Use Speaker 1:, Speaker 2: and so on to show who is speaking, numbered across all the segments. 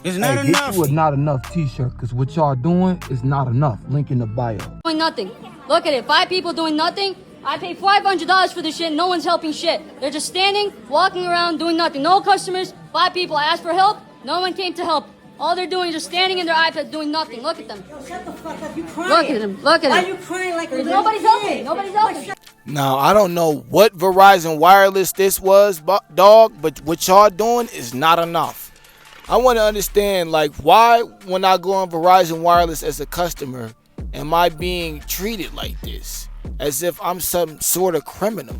Speaker 1: It's not
Speaker 2: Hey,
Speaker 1: enough.
Speaker 2: get you a not enough t-shirt, because what y'all doing is not enough. Link in the bio.
Speaker 3: Doing nothing. Look at it. 5 people doing nothing. I pay $500 for this shit. No one's helping shit. They're just standing, walking around, doing nothing. No customers. 5 people. I asked for help. No one came to help. All they're doing is just standing in their iPad doing nothing. Look at them.
Speaker 4: Yo, shut the fuck up. You crying.
Speaker 3: Look at him. Look at
Speaker 4: Why
Speaker 3: him.
Speaker 4: you crying like a
Speaker 3: Nobody's helping. Nobody's helping.
Speaker 1: Now, I don't know what Verizon Wireless this was, dog, but what y'all doing is not enough. I want to understand, like, why when I go on Verizon Wireless as a customer, am I being treated like this? As if I'm some sort of criminal.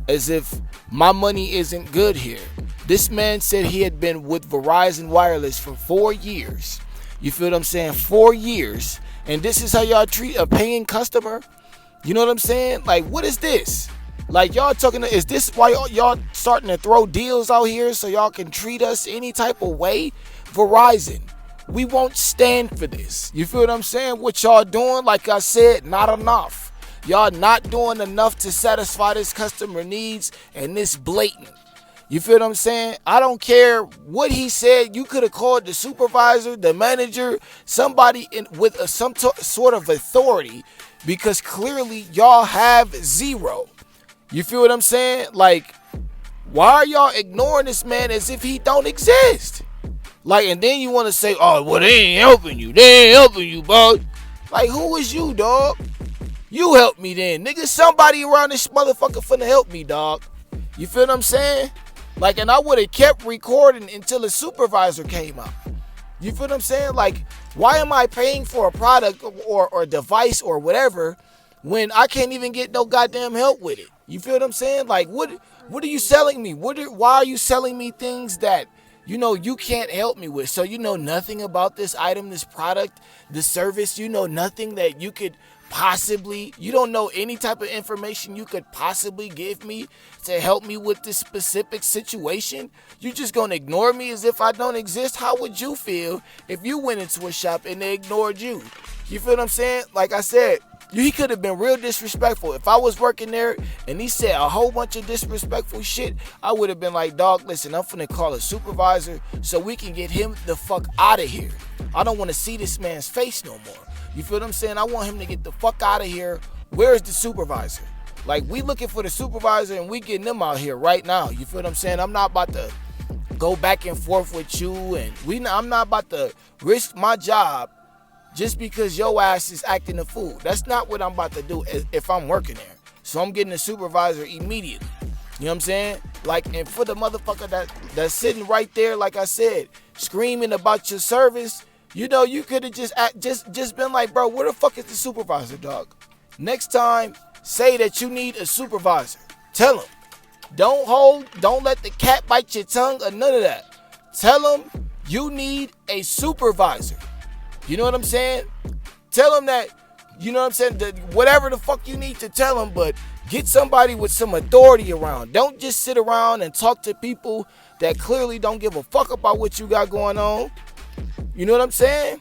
Speaker 1: As if my money isn't good here. This man said he had been with Verizon Wireless for 4 years. You feel what I'm saying? 4 years. And this is how y'all treat a paying customer? You know what I'm saying? Like, what is this? Like, y'all talking to, is this why y'all starting to throw deals out here so y'all can treat us any type of way? Verizon, we won't stand for this. You feel what I'm saying? What y'all doing, like I said, not enough. Y'all not doing enough to satisfy this customer needs, and this blatant. You feel what I'm saying? I don't care what he said. You could have called the supervisor, the manager, somebody with some sort of authority, because clearly y'all have zero. You feel what I'm saying? Like, why are y'all ignoring this man as if he don't exist? Like, and then you want to say, oh, well, they ain't helping you. They ain't helping you, bro. Like, who is you, dog? You help me then. Nigga, somebody around this motherfucker finna help me, dog. You feel what I'm saying? Like, and I would have kept recording until the supervisor came out. You feel what I'm saying? Like, why am I paying for a product or device or whatever when I can't even get no goddamn help with it? You feel what I'm saying? Like, what are you selling me? Why are you selling me things that, you know, you can't help me with? So you know nothing about this item, this product, this service. You know nothing that you could possibly, you don't know any type of information you could possibly give me to help me with this specific situation. You just gonna ignore me as if I don't exist? How would you feel if you went into a shop and they ignored you? You feel what I'm saying? Like I said, he could have been real disrespectful. If I was working there and he said a whole bunch of disrespectful shit, I would have been like, dog, listen, I'm finna call a supervisor so we can get him the fuck out of here. I don't want to see this man's face no more. You feel what I'm saying? I want him to get the fuck out of here. Where's the supervisor? Like, we looking for the supervisor and we getting them out here right now. You feel what I'm saying? I'm not about to go back and forth with you, and I'm not about to risk my job just because your ass is acting a fool. That's not what I'm about to do if I'm working there. So I'm getting the supervisor immediately. You know what I'm saying? Like, and for the motherfucker that's sitting right there, like I said, screaming about your service, you know, you could have just been like, bro, where the fuck is the supervisor, dog? Next time, say that you need a supervisor. Tell him. Don't let the cat bite your tongue or none of that. Tell him you need a supervisor. You know what I'm saying? Tell him that, you know what I'm saying, that whatever the fuck you need to tell him, but get somebody with some authority around. Don't just sit around and talk to people that clearly don't give a fuck about what you got going on. You know what I'm saying?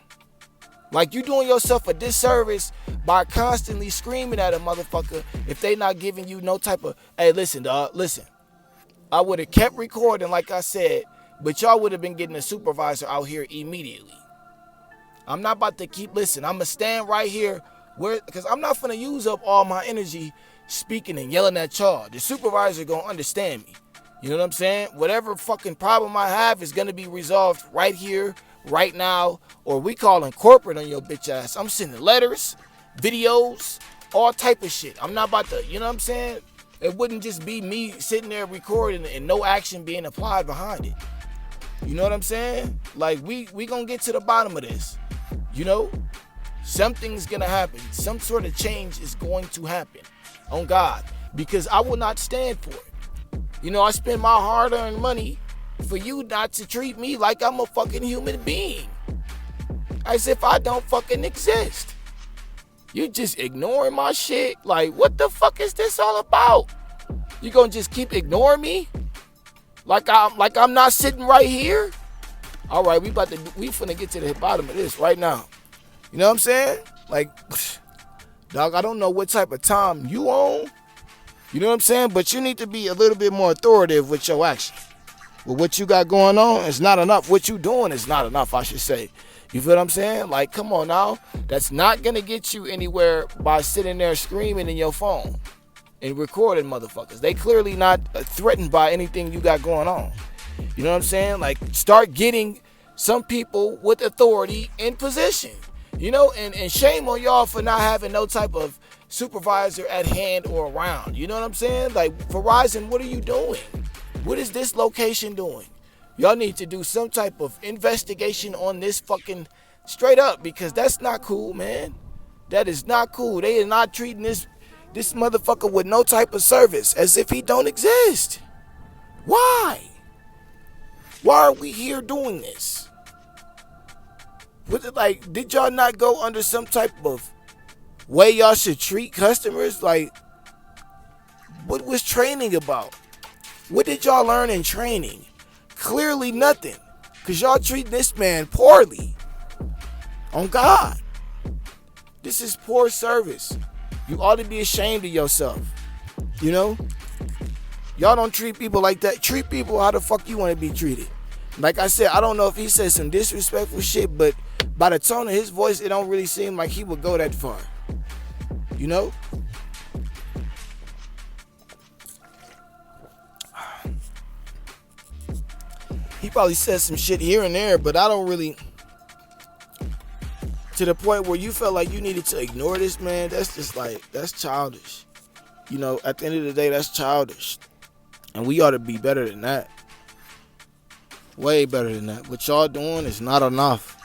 Speaker 1: Like, you doing yourself a disservice by constantly screaming at a motherfucker if they not giving you no type of, hey, listen, dog, listen. I would have kept recording, like I said, but y'all would have been getting a supervisor out here immediately. I'm not about to keep listening. I'm going to stand right here because I'm not going to use up all my energy speaking and yelling at y'all. The supervisor going to understand me. You know what I'm saying? Whatever fucking problem I have is going to be resolved right here, right now, or we calling corporate on your bitch ass. I'm sending letters, videos, all type of shit. I'm not about to, you know what I'm saying? It wouldn't just be me sitting there recording and no action being applied behind it. You know what I'm saying? Like, we gonna get to the bottom of this. You know? Something's gonna happen. Some sort of change is going to happen. On God. Because I will not stand for it. You know, I spend my hard-earned money for you not to treat me like I'm a fucking human being. As if I don't fucking exist. You just ignoring my shit? Like, what the fuck is this all about? You gonna just keep ignoring me? Like I'm not sitting right here? All right, we finna get to the bottom of this right now. You know what I'm saying? Like, dog, I don't know what type of time you on. You know what I'm saying? But you need to be a little bit more authoritative with your action. With what you got going on, it's not enough. What you doing is not enough, I should say. You feel what I'm saying? Like, come on now. That's not going to get you anywhere by sitting there screaming in your phone and recording motherfuckers. They clearly not threatened by anything you got going on. You know what I'm saying? Like, start getting some people with authority in position. You know, and shame on y'all for not having no type of supervisor at hand or around. You know what I'm saying? Like, Verizon, what are you doing? What is this location doing? Y'all need to do some type of investigation on this fucking straight up, because that's not cool, man. That is not cool. They are not treating this motherfucker with no type of service, as if he don't exist. Why? Why are we here doing this? Was it like, did y'all not go under some type of way y'all should treat customers? Like, what was training about? What did y'all learn in training? Clearly nothing, because y'all treating this man poorly. On God. This is poor service. You ought to be ashamed of yourself. You know? Y'all don't treat people like that. Treat people how the fuck you want to be treated. Like I said, I don't know if he said some disrespectful shit, but by the tone of his voice, it don't really seem like he would go that far. You know? He probably said some shit here and there, but I don't really, to the point where you felt like you needed to ignore this man. That's just like, that's childish. You know, at the end of the day, that's childish. And we ought to be better than that. Way better than that. What y'all doing is not enough.